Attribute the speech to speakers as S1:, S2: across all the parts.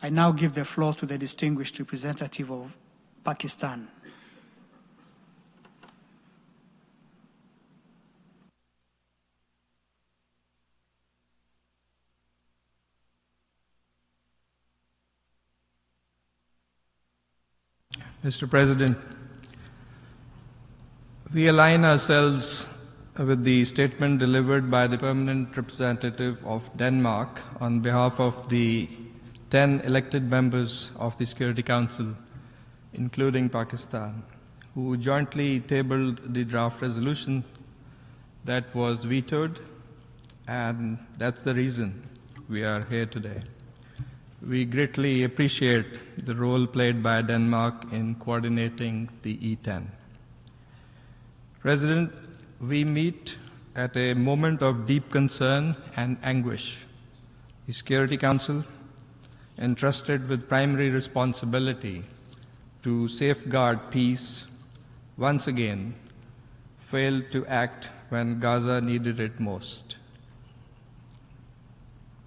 S1: I now give the floor to the distinguished representative of Pakistan.
S2: Mr. President, we align ourselves with the statement delivered by the permanent representative of Denmark on behalf of the 10 elected members of the Security Council, including Pakistan, who jointly tabled the draft resolution that was vetoed, and that's the reason we are here today. We greatly appreciate the role played by Denmark in coordinating the E10. President, we meet at a moment of deep concern and anguish. The Security Council, entrusted with primary responsibility to safeguard peace, once again failed to act when Gaza needed it most.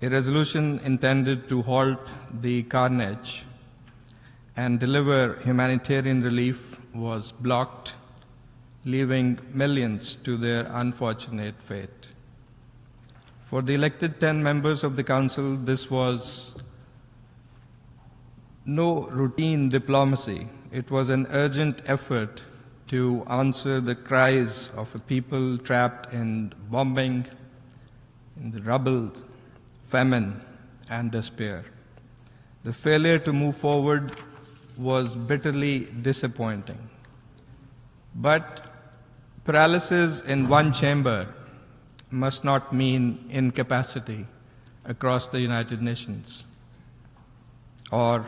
S2: A resolution intended to halt the carnage and deliver humanitarian relief was blocked, leaving millions to their unfortunate fate. For the elected 10 members of the Council, this was no routine diplomacy. It was an urgent effort to answer the cries of a people trapped in bombing, in the rubble, famine, and despair. The failure to move forward was bitterly disappointing. But paralysis in one chamber must not mean incapacity across the United Nations or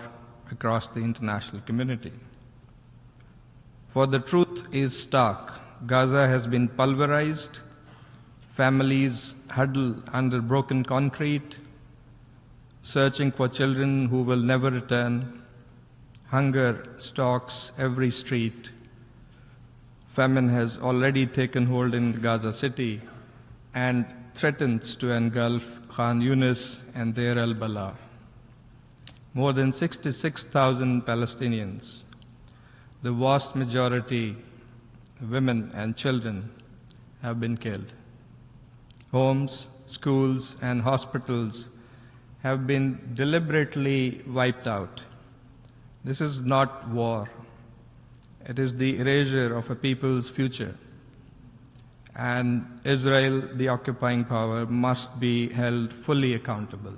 S2: across the international community. For the truth is stark. Gaza has been pulverized, families huddle under broken concrete, searching for children who will never return. Hunger stalks every street. Famine has already taken hold in Gaza City and threatens to engulf Khan Yunis and Deir al-Bala. More than 66,000 Palestinians, the vast majority women and children, have been killed. Homes, schools, and hospitals have been deliberately wiped out. This is not war. It is the erasure of a people's future. And Israel, the occupying power, must be held fully accountable.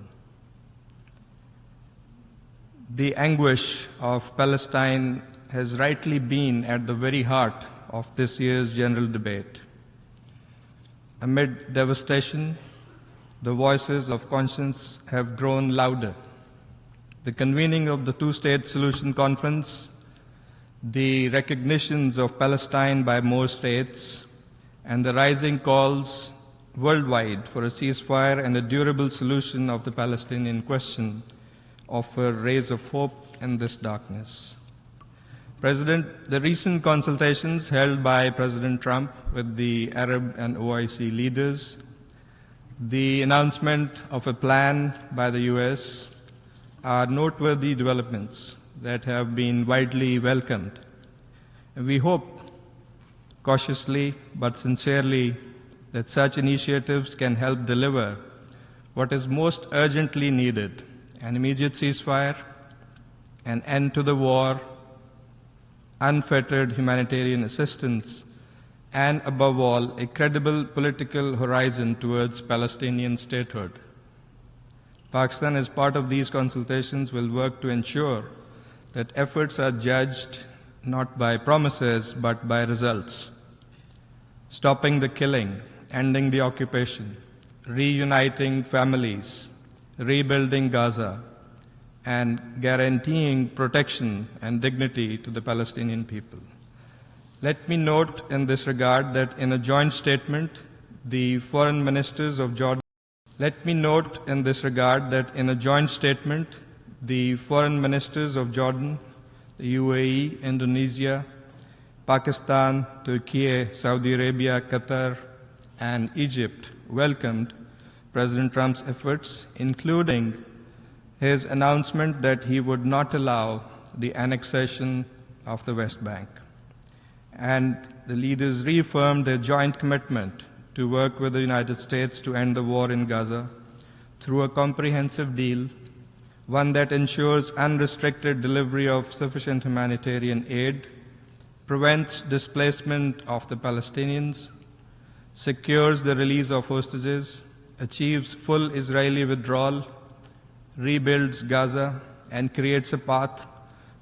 S2: The anguish of Palestine has rightly been at the very heart of this year's general debate. Amid devastation, the voices of conscience have grown louder. The convening of the two-state solution conference, the recognitions of Palestine by more states, and the rising calls worldwide for a ceasefire and a durable solution of the Palestinian question offer rays of hope in this darkness. President, the recent consultations held by President Trump with the Arab and OIC leaders, the announcement of a plan by the US are noteworthy developments that have been widely welcomed. And we hope, cautiously but sincerely, that such initiatives can help deliver what is most urgently needed: an immediate ceasefire, an end to the war, unfettered humanitarian assistance, and above all, a credible political horizon towards Palestinian statehood. Pakistan, as part of these consultations, will work to ensure that efforts are judged not by promises but by results. Stopping the killing, ending the occupation, reuniting families, rebuilding Gaza, and guaranteeing protection and dignity to the Palestinian people. Let me note in this regard that in a joint statement, the foreign ministers of Jordan the UAE, Indonesia, Pakistan, Turkey, Saudi Arabia, Qatar, and Egypt welcomed President Trump's efforts, including his announcement that he would not allow the annexation of the West Bank. And the leaders reaffirmed their joint commitment to work with the United States to end the war in Gaza through a comprehensive deal, one that ensures unrestricted delivery of sufficient humanitarian aid, prevents displacement of the Palestinians, secures the release of hostages, achieves full Israeli withdrawal, rebuilds Gaza, and creates a path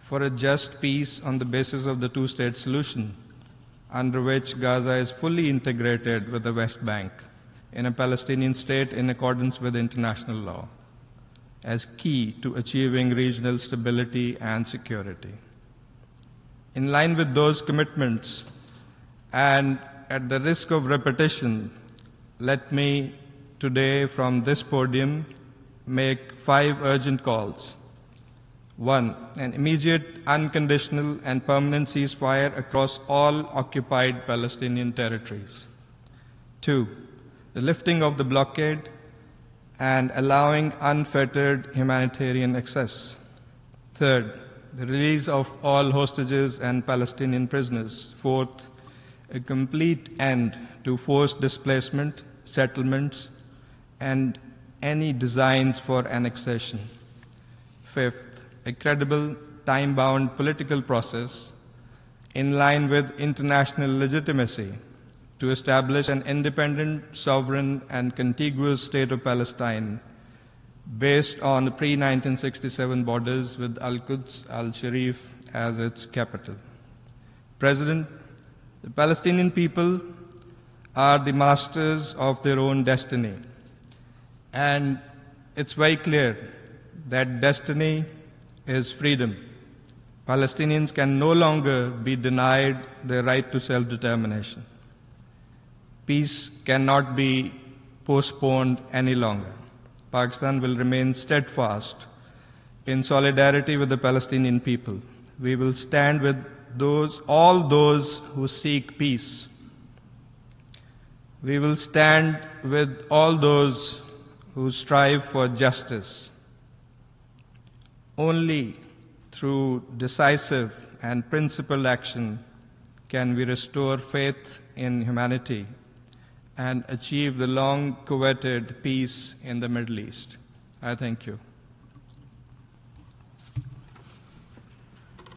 S2: for a just peace on the basis of the two-state solution, under which Gaza is fully integrated with the West Bank in a Palestinian state in accordance with international law, as key to achieving regional stability and security. In line with those commitments, and at the risk of repetition, let me today from this podium make 5 urgent calls. 1, an immediate, unconditional, and permanent ceasefire across all occupied Palestinian territories. 2, the lifting of the blockade and allowing unfettered humanitarian access. 3rd, the release of all hostages and Palestinian prisoners. 4th, a complete end to forced displacement, settlements, and any designs for annexation. 5th, a credible, time-bound political process in line with international legitimacy to establish an independent, sovereign, and contiguous state of Palestine based on the pre-1967 borders with Al-Quds al-Sharif as its capital. President, the Palestinian people are the masters of their own destiny, and it's very clear that destiny is freedom. Palestinians can no longer be denied their right to self-determination. Peace cannot be postponed any longer. Pakistan will remain steadfast in solidarity with the Palestinian people. We will stand with all those who seek peace. We will stand with all those who strive for justice. Only through decisive and principled action can we restore faith in humanity and achieve the long-coveted peace in the Middle East. I thank you.